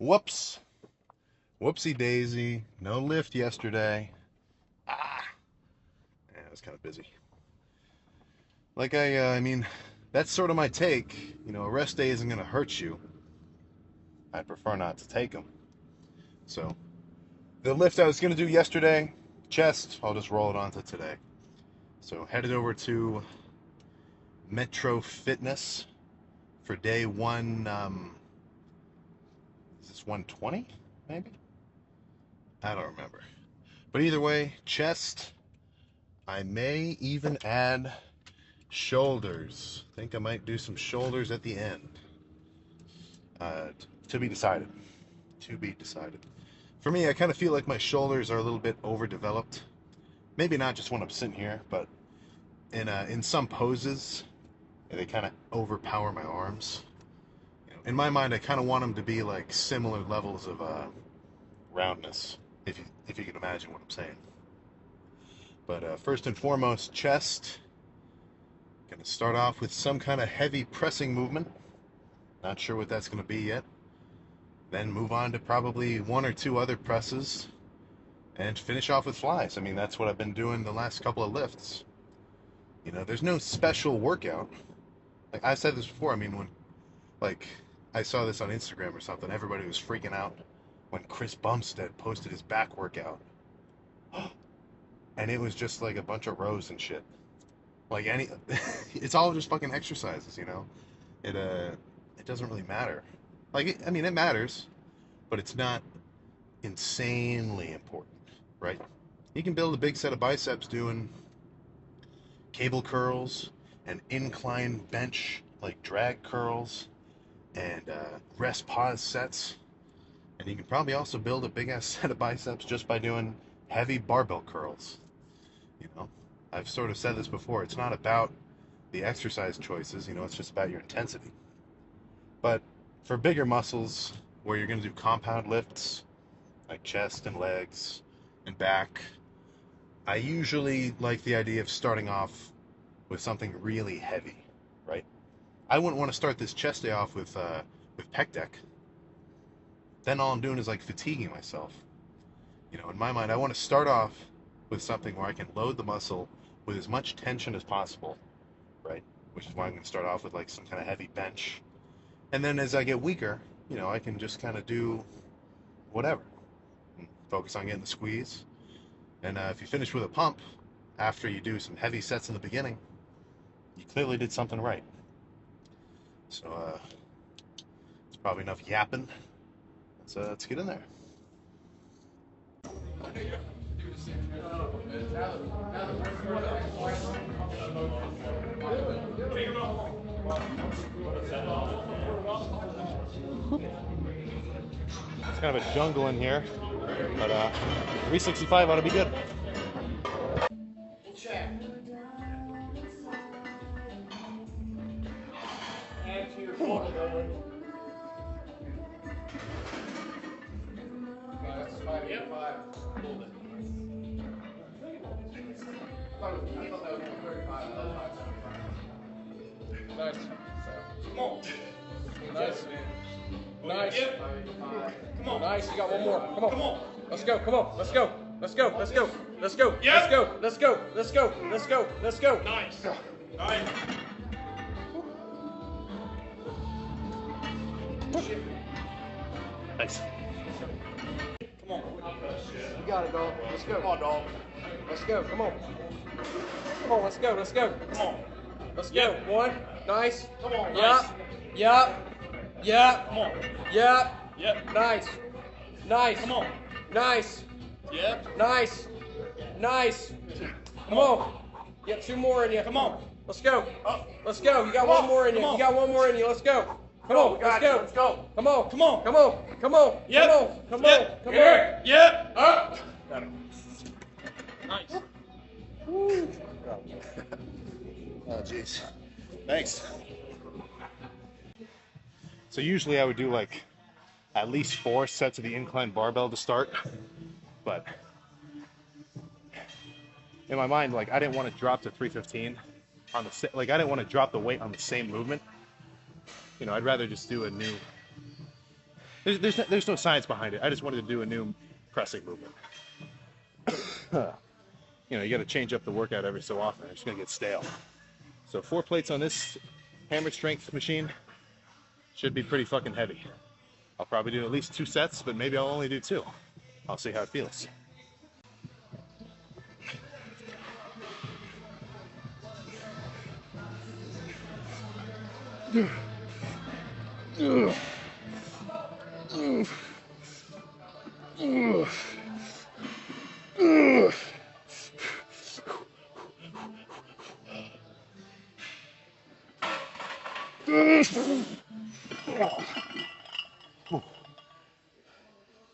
Whoops. Whoopsie daisy. No lift yesterday. Yeah, I was kind of busy. Like I mean, that's sort of my take. You know, a rest day isn't going to hurt you. I prefer not to take them. So, the lift I was going to do yesterday, chest, I'll just roll it onto today. So, headed over to Metro Fitness for day one. Is this 120, maybe? I don't remember. But either way, chest. I may even add shoulders. Think I might do some shoulders at the end. To be decided. To be decided. For me, I kind of feel like my shoulders are a little bit overdeveloped. Maybe not just when I'm sitting here, but in some poses, they kind of overpower my arms. You know, in my mind, I kind of want them to be like similar levels of roundness, if you can imagine what I'm saying. But first and foremost, chest. Gonna start off with some kind of heavy pressing movement. Not sure what that's gonna be yet. Then move on to probably one or two other presses and finish off with flies. I mean, that's what I've been doing the last couple of lifts. You know, there's no special workout. Like I've said this before, I mean, when like I saw this on Instagram or something, everybody was freaking out when Chris Bumstead posted his back workout. And it was just like a bunch of rows and shit. Like it's all just fucking exercises, you know? It doesn't really matter. Like, I mean, it matters, but it's not insanely important, right? You can build a big set of biceps doing cable curls and incline bench, like drag curls, and rest pause sets. And you can probably also build a big ass set of biceps just by doing heavy barbell curls. You know, I've sort of said this before. It's not about the exercise choices, you know, it's just about your intensity. But for bigger muscles, where you're going to do compound lifts, like chest and legs and back, I usually like the idea of starting off with something really heavy, right? I wouldn't want to start this chest day off with pec deck. Then all I'm doing is like fatiguing myself. You know, in my mind, I want to start off with something where I can load the muscle with as much tension as possible, right? Which is why I'm going to start off with like some kind of heavy bench. And then as I get weaker, you know, I can just kind of do whatever. And focus on getting the squeeze. And if you finish with a pump after you do some heavy sets in the beginning, you clearly did something right. So it's probably enough yapping. Let's get in there. It's kind of a jungle in here, but 365 ought to be good. Check. Add to your forehead. That's 5, yep. 5. Hold it. I thought that was 35. Nice. Come on. Nice. Nice. Yep. Come on. Nice. You got one more. Come on. Come on. Let's go. Come on. Let's go. Let's go. Let's go. Let's go. Yep. Let's go. Let's go. Let's go. Let's go. Let's go. Nice. All right. Nice. Come on. You got it, dog. Let's go. Come on, dog. Let's go. Come on. Come on. Let's go. Let's go. Come on. Let's go. Yep. One. Nice. Come on. Yep. Nice. Yep. Yep. Come on. Yep. Yep. Nice. Nice. Come on. Nice. Yep. Nice. Nice. Come on. You got 2 more in you. Come on. Let's go. Let's go. You got one more in you. You got one more in you. Let's go. Come on. Let's go. Let's go. Come on. Come on. Come on. Come on. Yep. Come on. Come on. Come on. Yep. Up. Got him. Nice. Woo. Oh, jeez. Thanks. So usually I would do like at least 4 sets of the incline barbell to start, but in my mind, like I didn't want to drop to 315 on the like I didn't want to drop the weight on the same movement. You know, I'd rather just do a new There's no science behind it. I just wanted to do a new pressing movement. You know, you got to change up the workout every so often. It's gonna get stale. So 4 plates on this hammer strength machine should be pretty fucking heavy. I'll probably do at least 2 sets, but maybe I'll only do 2. I'll see how it feels.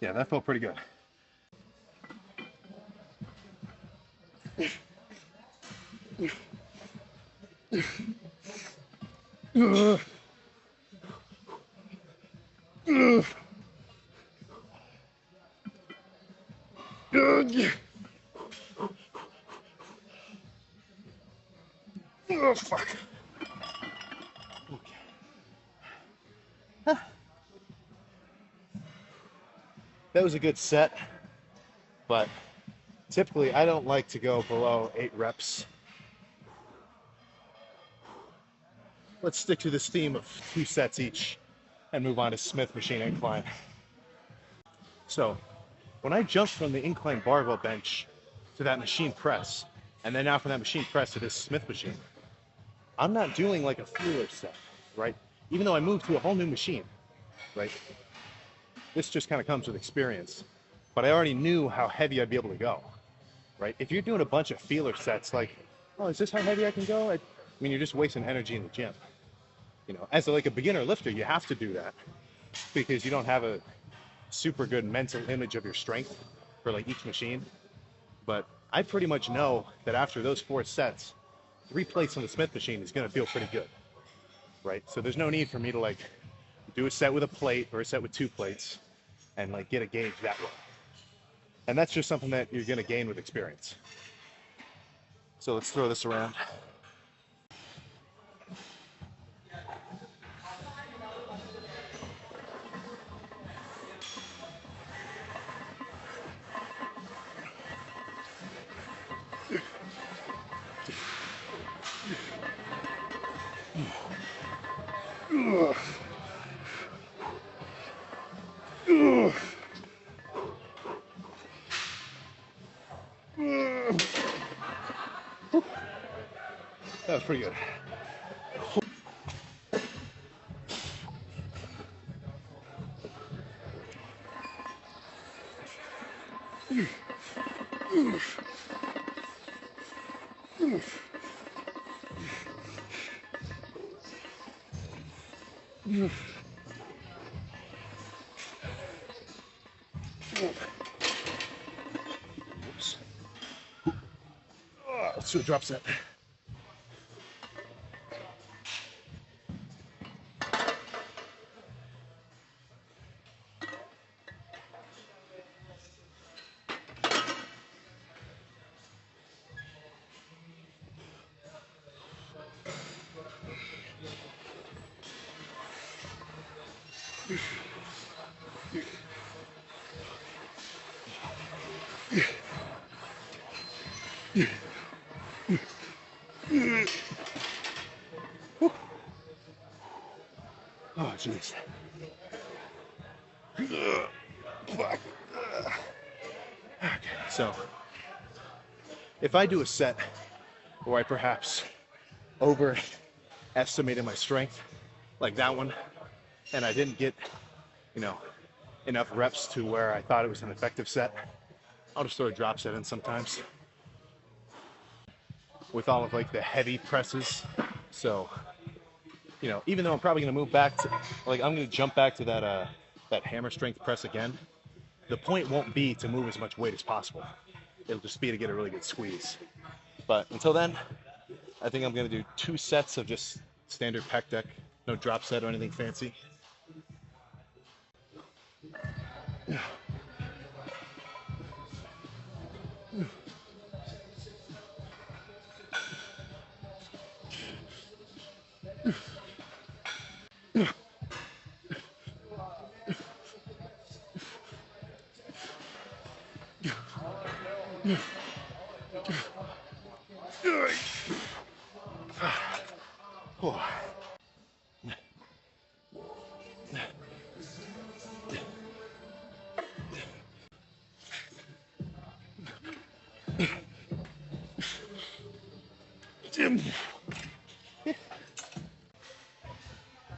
Yeah, that felt pretty good. Oh, fuck. Okay. That was a good set, but typically I don't like to go below 8 reps. Let's stick to this theme of 2 sets each and move on to Smith machine incline. So when I jumped from the incline barbell bench to that machine press, and then now from that machine press to this Smith machine, I'm not doing like a feeler set, right? Even though I moved to a whole new machine, right? This just kind of comes with experience. But I already knew how heavy I'd be able to go, right? If you're doing a bunch of feeler sets, like, oh, is this how heavy I can go? I mean, you're just wasting energy in the gym. You know, as a beginner lifter, you have to do that because you don't have a super good mental image of your strength for like each machine. But I pretty much know that after those 4 sets, 3 plates on the Smith machine is going to feel pretty good, right? So there's no need for me to like do a set with a plate or a set with 2 plates and like get a gauge that way. And that's just something that you're going to gain with experience. So let's throw this around. That was pretty good. Oops. Let's do a drop set. Oh, jeez. Fuck. Okay, so if I do a set where I perhaps overestimated my strength, like that one, and I didn't get, you know, enough reps to where I thought it was an effective set, I'll just throw a drop set in sometimes with all of like the heavy presses. So, you know, even though I'm probably gonna move back to, like, I'm gonna jump back to that hammer strength press again, the point won't be to move as much weight as possible. It'll just be to get a really good squeeze. But until then, I think I'm gonna do 2 sets of just standard pec deck, no drop set or anything fancy.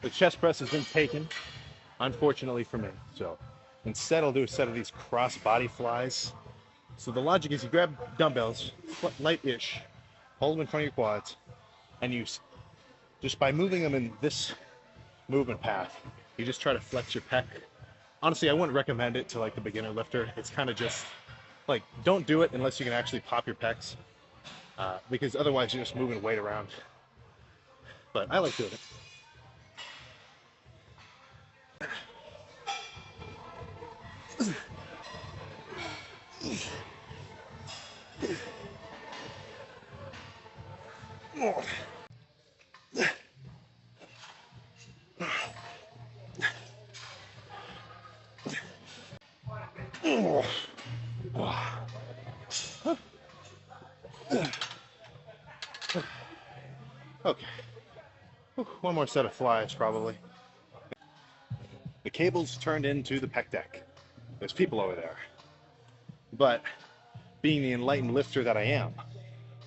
The chest press has been taken, unfortunately for me. So instead I'll do a set of these cross body flies. So the logic is you grab dumbbells, light-ish, hold them in front of your quads, and you, just by moving them in this movement path, you just try to flex your pec. Honestly, I wouldn't recommend it to like the beginner lifter. It's kind of just like, don't do it unless you can actually pop your pecs, because otherwise you're just moving weight around. But I like doing it. Okay, one more set of flies probably. The cable's turned into the pec deck. There's people over there. But being the enlightened lifter that I am,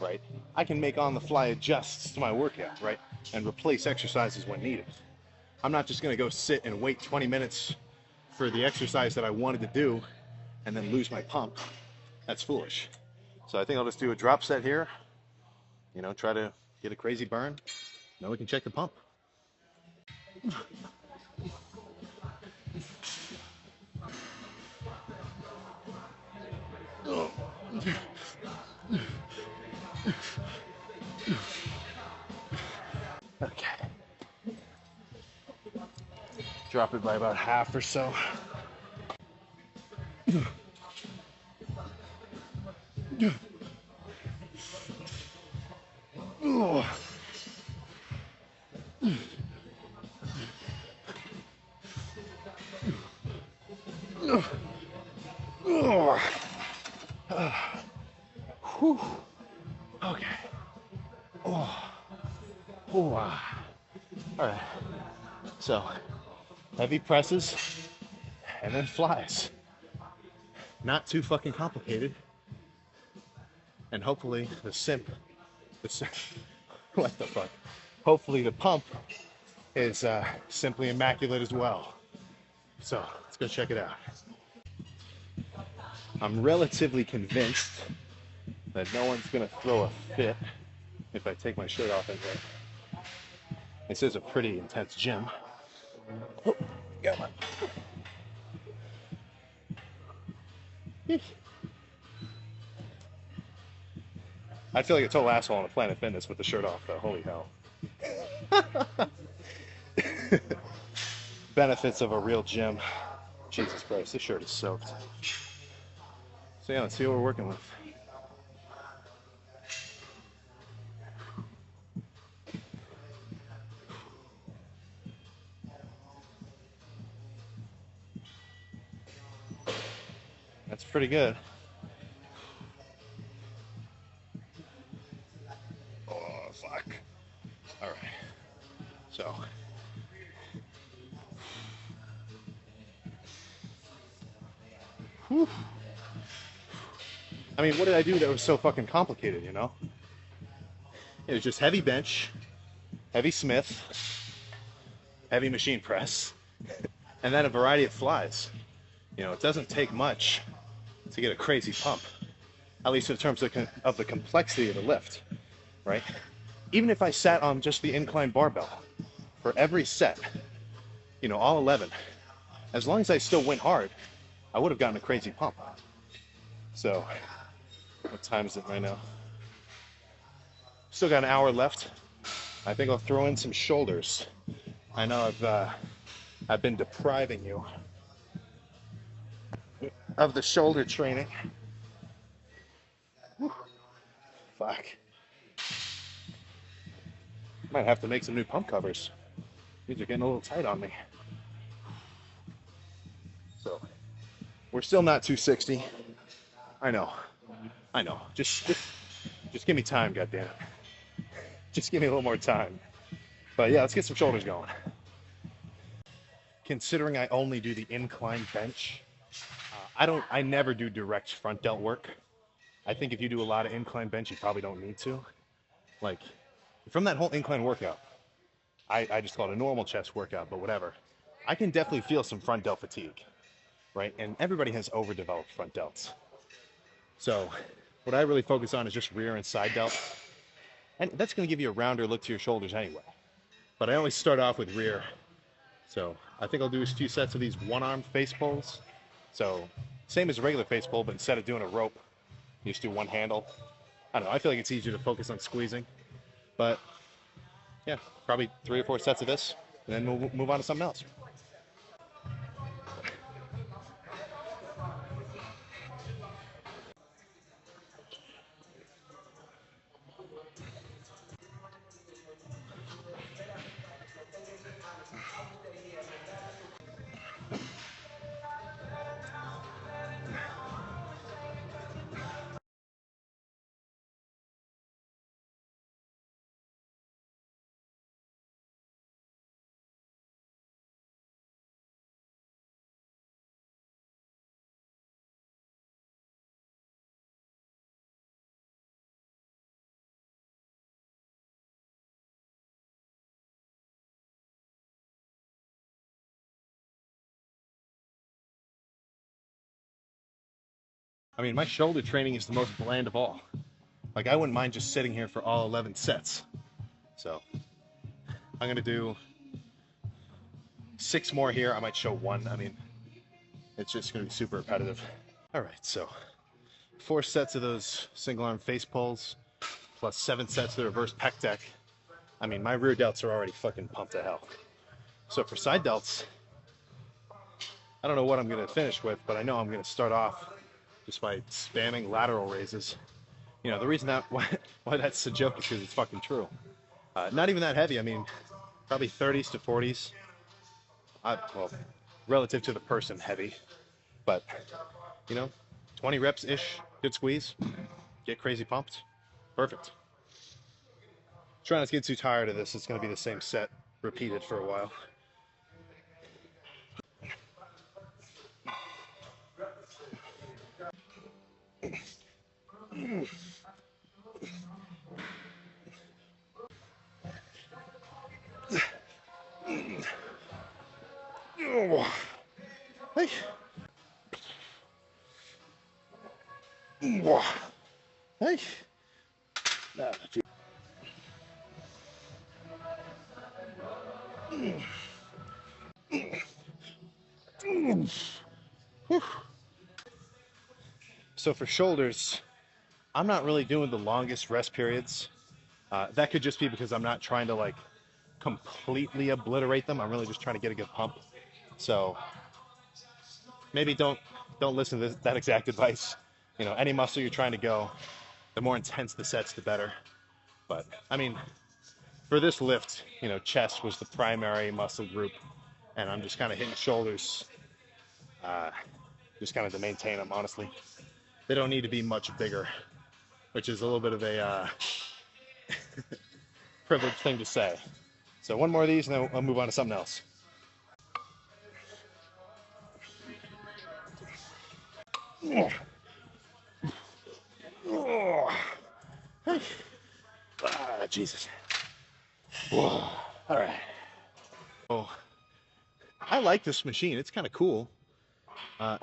right, I can make on the fly adjusts to my workout, right, and replace exercises when needed. I'm not just gonna go sit and wait 20 minutes for the exercise that I wanted to do and then lose my pump. That's foolish. So I think I'll just do a drop set here, you know, try to get a crazy burn, then we can check the pump. Okay. Drop it by about half or so. Okay. All right. So, heavy presses and then flies. Not too fucking complicated. And hopefully what the fuck? Hopefully the pump is simply immaculate as well. So, let's go check it out. I'm relatively convinced that no one's gonna throw a fit if I take my shirt off in here. This is a pretty intense gym. Oh, got one. I feel like a total asshole on a Planet Fitness with the shirt off, though. Holy hell. Benefits of a real gym. Jesus Christ, this shirt is soaked. So yeah, let's see what we're working with. That's pretty good. Oh, fuck. All right. So. Whew. I mean, what did I do that was so fucking complicated, you know? It was just heavy bench, heavy Smith, heavy machine press, and then a variety of flies. You know, it doesn't take much to get a crazy pump, at least in terms of the complexity of the lift, right? Even if I sat on just the incline barbell for every set, you know, all 11, as long as I still went hard, I would have gotten a crazy pump. So, what time is it right now? Still got an hour left. I think I'll throw in some shoulders. I know I've been depriving you of the shoulder training. Whew. Fuck. Might have to make some new pump covers. These are getting a little tight on me. So, we're still not 260. I know. I know. Just give me time, goddammit. Just give me a little more time. But yeah, let's get some shoulders going. Considering I only do the incline bench, I never do direct front delt work. I think if you do a lot of incline bench, you probably don't need to. Like, from that whole incline workout, I just call it a normal chest workout, but whatever. I can definitely feel some front delt fatigue, right? And everybody has overdeveloped front delts. So what I really focus on is just rear and side delts. And that's going to give you a rounder look to your shoulders anyway. But I always start off with rear. So I think I'll do a few sets of these one-arm face pulls. So same as a regular face pull, but instead of doing a rope, you just do one handle. I don't know, I feel like it's easier to focus on squeezing. But yeah, probably 3 or 4 sets of this, and then we'll move on to something else. I mean, my shoulder training is the most bland of all. Like, I wouldn't mind just sitting here for all 11 sets. So I'm gonna do 6 more here. I might show 1. I mean, it's just gonna be super repetitive. All right, so 4 sets of those single arm face pulls, plus 7 sets of the reverse pec deck. I mean, my rear delts are already fucking pumped to hell. So for side delts, I don't know what I'm gonna finish with, but I know I'm gonna start off just by spamming lateral raises. You know, the reason that why that's a joke is because it's fucking true. Not even that heavy. I mean, probably 30s to 40s. Well, relative to the person, heavy. But, you know, 20 reps ish, good squeeze, get crazy pumped, perfect. Try not to get too tired of this. It's going to be the same set repeated for a while. Hey. Hey. So for shoulders, I'm not really doing the longest rest periods. That could just be because I'm not trying to like completely obliterate them. I'm really just trying to get a good pump. So maybe don't listen to that exact advice. You know, any muscle you're trying to go, the more intense the sets, the better. But I mean, for this lift, you know, chest was the primary muscle group, and I'm just kind of hitting shoulders, just kind of to maintain them. Honestly, they don't need to be much bigger, which is a little bit of a privileged thing to say. So 1 more of these, and then I'll move on to something else. Jesus. All right. Oh, I like this machine. It's kind of cool. I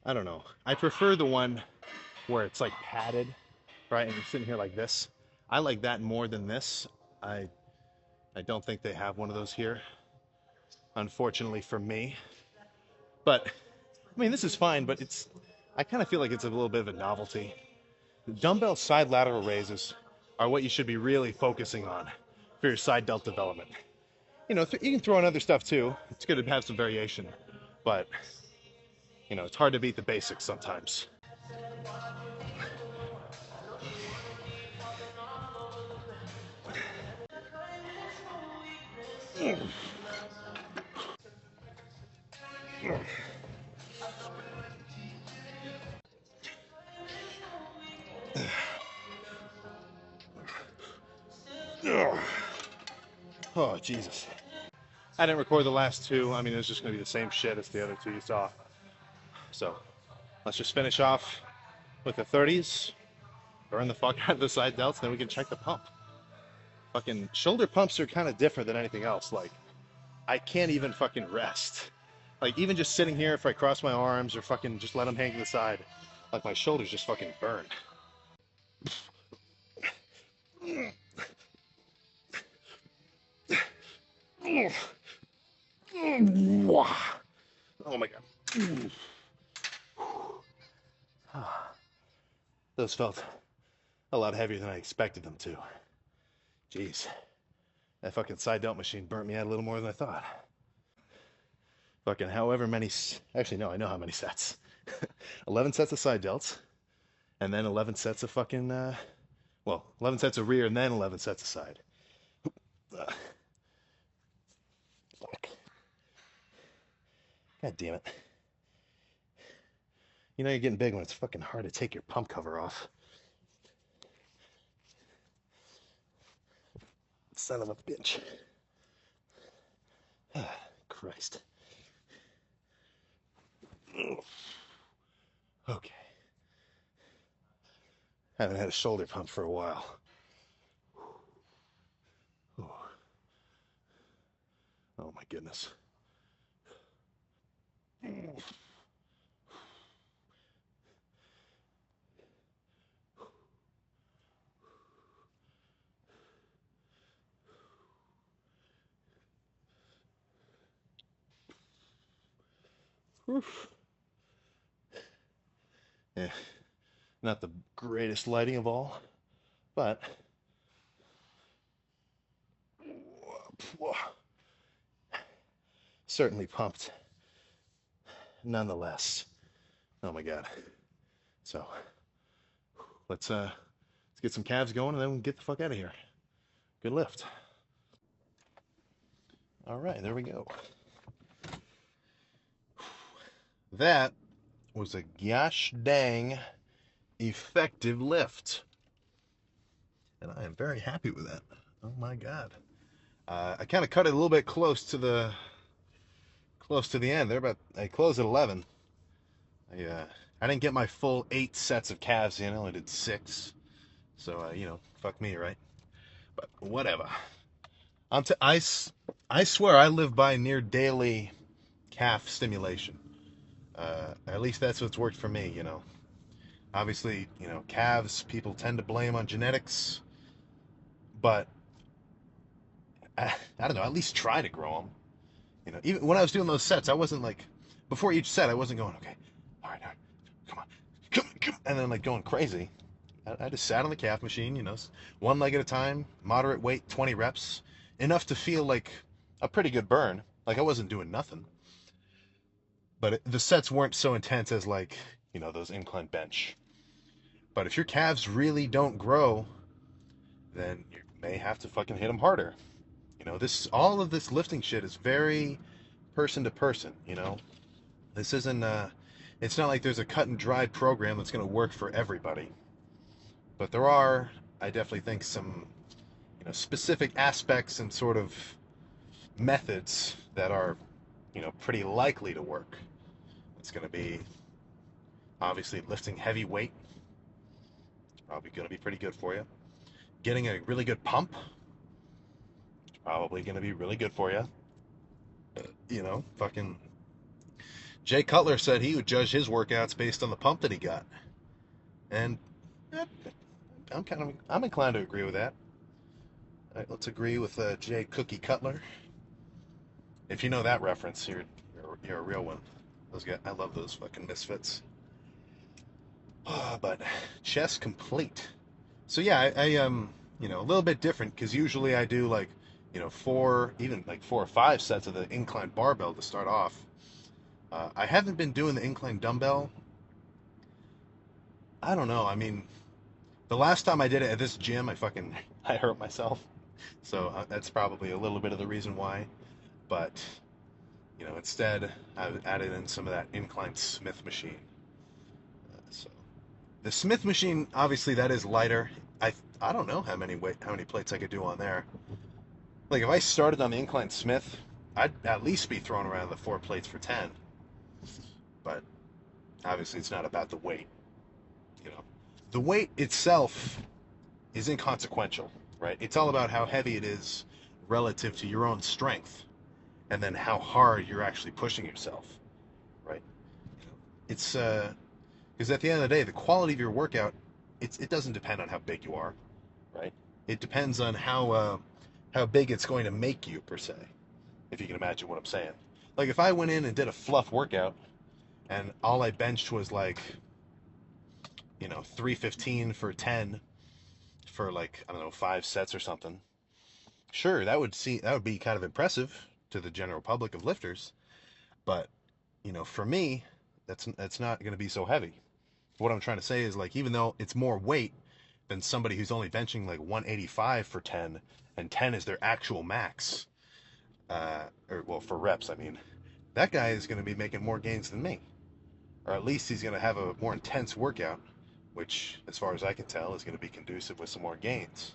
don't know. I prefer the one where it's like padded, right? And you're sitting here like this. I like that more than this. I don't think they have one of those here, unfortunately for me. But I mean, this is fine, but I kind of feel like it's a little bit of a novelty. The dumbbell side lateral raises are what you should be really focusing on for your side delt development. You know, you can throw in other stuff too. It's good to have some variation, but you know, it's hard to beat the basics sometimes. Ugh. Oh, Jesus. I didn't record the last two. I mean, it's just going to be the same shit as the other two you saw. So, let's just finish off with the 30s. Burn the fuck out of the side delts, then we can check the pump. Fucking shoulder pumps are kind of different than anything else. Like, I can't even fucking rest. Like, even just sitting here, if I cross my arms or fucking just let them hang to the side, like, my shoulders just fucking burn. Oh my God. Those felt a lot heavier than I expected them to. Jeez. That fucking side delt machine burnt me out a little more than I thought. Fucking however many... Actually, no, I know how many sets. 11 sets of side delts. And then 11 sets of fucking... well, 11 sets of rear and then 11 sets of side. Fuck. God damn it. You know you're getting big when it's fucking hard to take your pump cover off. Son of a bitch. Christ. Okay. Haven't had a shoulder pump for a while. Oh my goodness. Yeah, not the greatest lighting of all, but certainly pumped nonetheless. Oh my God. So let's get some calves going and then we'll get the fuck out of here. Good lift. All right, there we go. That was a gosh dang effective lift. And I am very happy with that. Oh my God. I kind of cut it a little bit close to the end there, I closed at 11. I didn't get my full 8 sets of calves in, I only did 6. So, you know, fuck me, right? But whatever. I swear I live by near daily calf stimulation. At least that's what's worked for me, you know. Obviously, you know, calves, people tend to blame on genetics. But, I don't know, at least try to grow them. You know, even when I was doing those sets, I wasn't like, before each set, I wasn't going, okay, all right, come on, and then like going crazy. I just sat on the calf machine, you know, one leg at a time, moderate weight, 20 reps, enough to feel like a pretty good burn. Like I wasn't doing nothing. But the sets weren't so intense as like, you know, those incline bench. But if your calves really don't grow, then you may have to fucking hit them harder. You know, all of this lifting shit is very person to person, you know. This isn't, it's not like there's a cut and dried program that's going to work for everybody. But there are, I definitely think, some, you know, specific aspects and sort of methods that are, you know, pretty likely to work. It's going to be, obviously, lifting heavy weight. It's probably going to be pretty good for you. Getting a really good pump. It's probably going to be really good for you. You know, fucking Jay Cutler said he would judge his workouts based on the pump that he got. And I'm inclined to agree with that. All right, let's agree with Jay Cookie Cutler. If you know that reference, you're a real one. Those guys, I love those fucking misfits. But chest complete. So yeah, I you know, a little bit different because usually I do like, you know, 4 or 5 sets of the incline barbell to start off. I haven't been doing the incline dumbbell. I don't know. I mean, the last time I did it at this gym, I hurt myself. So that's probably a little bit of the reason why. But, you know, instead, I've added in some of that incline Smith machine. So the Smith machine, obviously, that is lighter. I don't know how many plates I could do on there. Like if I started on the incline Smith, I'd at least be throwing around the 4 plates for 10. But obviously, it's not about the weight. You know, the weight itself is inconsequential, right? It's all about how heavy it is relative to your own strength, and then how hard you're actually pushing yourself, right? It's because at the end of the day, the quality of your workout, it doesn't depend on how big you are, right? It depends on how big it's going to make you per se, if you can imagine what I'm saying. Like if I went in and did a fluff workout, and all I benched was like, 315 for 10 for like, I don't know, 5 sets or something. Sure, that would be kind of impressive to the general public of lifters, but for me, that's not going to be so heavy. What I'm trying to say is, like, even though it's more weight than somebody who's only benching like 185 for 10, and 10 is their actual max, or well, for reps, I mean, that guy is going to be making more gains than me, or at least he's going to have a more intense workout, which, as far as I can tell, is going to be conducive with some more gains,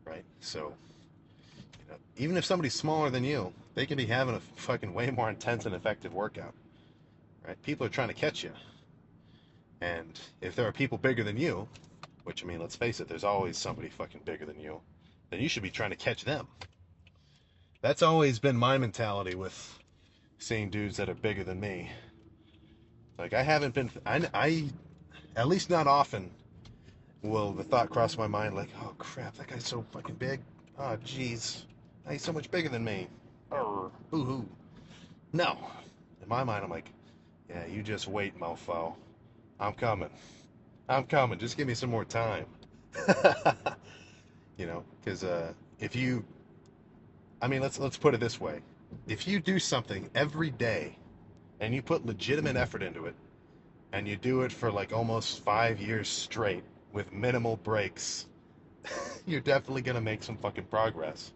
right? So, even if somebody's smaller than you, they can be having a fucking way more intense and effective workout, right? People are trying to catch you. And if there are people bigger than you, which, I mean, let's face it, there's always somebody fucking bigger than you, then you should be trying to catch them. That's always been my mentality with seeing dudes that are bigger than me. Like, I haven't been, I at least not often, will the thought cross my mind, like, oh crap, that guy's so fucking big. Oh, jeez. He's so much bigger than me. Boo-hoo. No. In my mind, I'm like, yeah, you just wait, mofo. I'm coming. Just give me some more time. Because if you, I mean, let's put it this way. If you do something every day and you put legitimate effort into it, and you do it for like almost 5 years straight with minimal breaks, you're definitely going to make some fucking progress.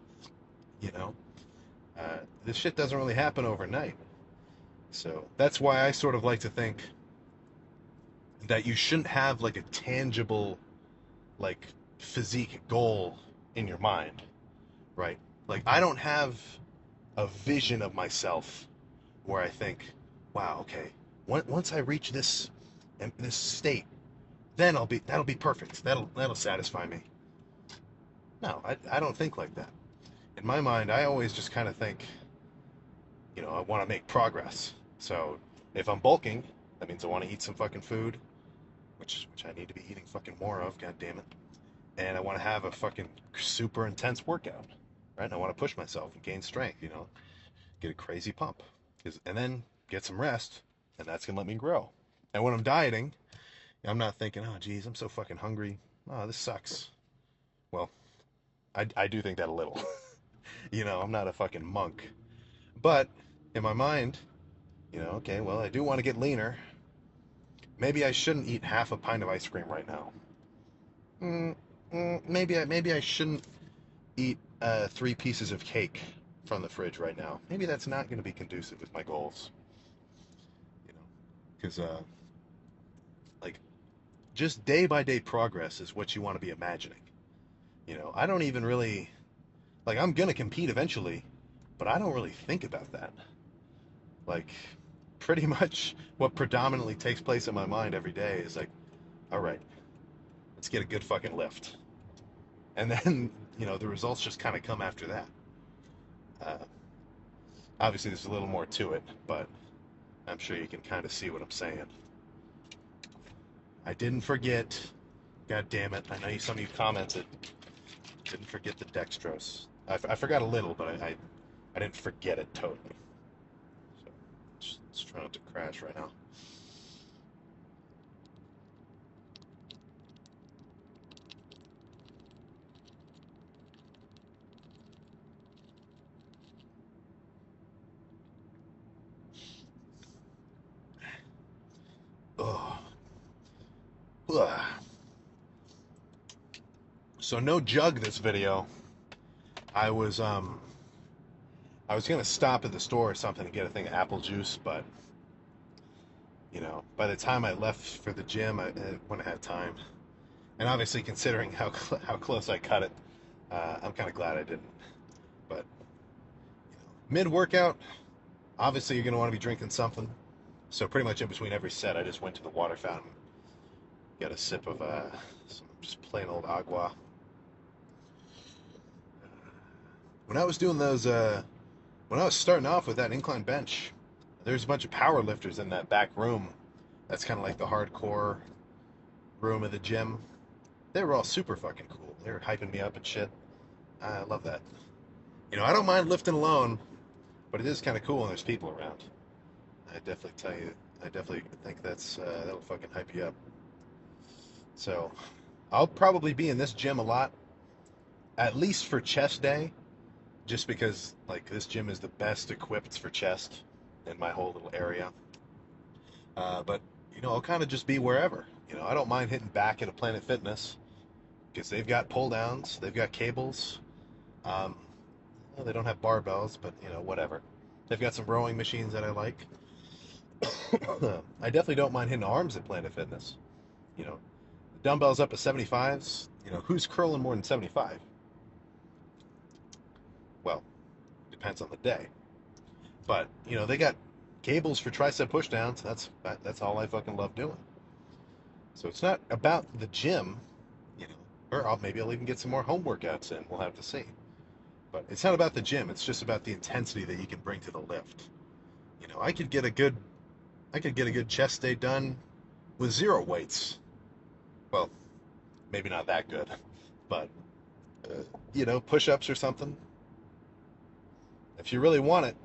This shit doesn't really happen overnight. So that's why I sort of like to think that you shouldn't have like a tangible, like, physique goal in your mind, right? Like, I don't have a vision of myself where I think, wow, okay, once I reach this state, then that'll be perfect. That'll satisfy me. No, I don't think like that. In my mind, I always just kind of think, I want to make progress. So if I'm bulking, that means I want to eat some fucking food, which I need to be eating fucking more of, god damn it. And I want to have a fucking super intense workout, right? And I want to push myself and gain strength, get a crazy pump. And then get some rest, and that's going to let me grow. And when I'm dieting, I'm not thinking, oh, geez, I'm so fucking hungry. Oh, this sucks. Well, I do think that a little. I'm not a fucking monk. But in my mind, okay, well, I do want to get leaner. Maybe I shouldn't eat half a pint of ice cream right now. Maybe I shouldn't eat 3 pieces of cake from the fridge right now. Maybe that's not going to be conducive with my goals. Because like, just day by day progress is what you want to be imagining. I don't even really, like, I'm gonna compete eventually, but I don't really think about that. Like, pretty much what predominantly takes place in my mind every day is like, all right, let's get a good fucking lift. And then, the results just kind of come after that. Obviously, there's a little more to it, but I'm sure you can kind of see what I'm saying. I didn't forget, god damn it, I know some of you commented, didn't forget the dextrose. I forgot a little, but I didn't forget it totally. So, just try not to crash right now. Ugh. Ugh. So no jug this video. I was gonna stop at the store or something to get a thing of apple juice, but by the time I left for the gym, I wouldn't have time. And obviously, considering how close I cut it, I'm kind of glad I didn't. But mid workout, obviously you're gonna want to be drinking something. So pretty much in between every set, I just went to the water fountain, got a sip of some just plain old agua. When I was doing those, when I was starting off with that incline bench, there's a bunch of power lifters in that back room. That's kind of like the hardcore room of the gym. They were all super fucking cool. They were hyping me up and shit. I love that. I don't mind lifting alone, but it is kind of cool when there's people around. I definitely think that'll fucking hype you up. So, I'll probably be in this gym a lot, at least for chest day, just because like this gym is the best equipped for chest in my whole little area. But I'll kind of just be wherever. I don't mind hitting back at a Planet Fitness because they've got pull downs, they've got cables. Um, well, they don't have barbells, but whatever. They've got some rowing machines that I like. I definitely don't mind hitting arms at Planet Fitness. The dumbbells up to 75s. Who's curling more than 75? Well, depends on the day. But they got cables for tricep pushdowns. That's all I fucking love doing. So it's not about the gym, or maybe I'll even get some more home workouts in. We'll have to see. But it's not about the gym. It's just about the intensity that you can bring to the lift. I could get a good chest day done with zero weights. Well, maybe not that good, but push-ups or something. If you really want it,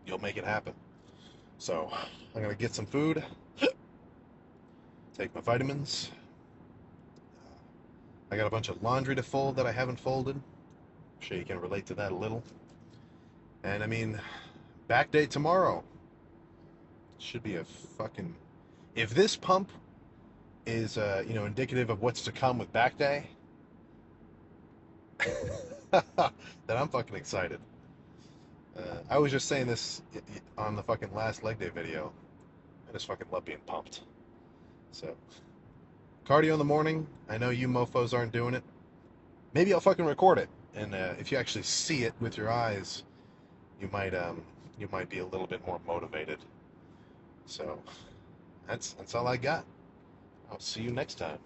you'll make it happen. So I'm gonna get some food, take my vitamins. I got a bunch of laundry to fold that I haven't folded. I'm sure you can relate to that a little. And I mean, back day tomorrow. Should be a fucking... If this pump is, indicative of what's to come with back day, then I'm fucking excited. I was just saying this on the fucking last leg day video. I just fucking love being pumped. So, cardio in the morning. I know you mofos aren't doing it. Maybe I'll fucking record it, and if you actually see it with your eyes, you might be a little bit more motivated. So, that's all I got. I'll see you next time.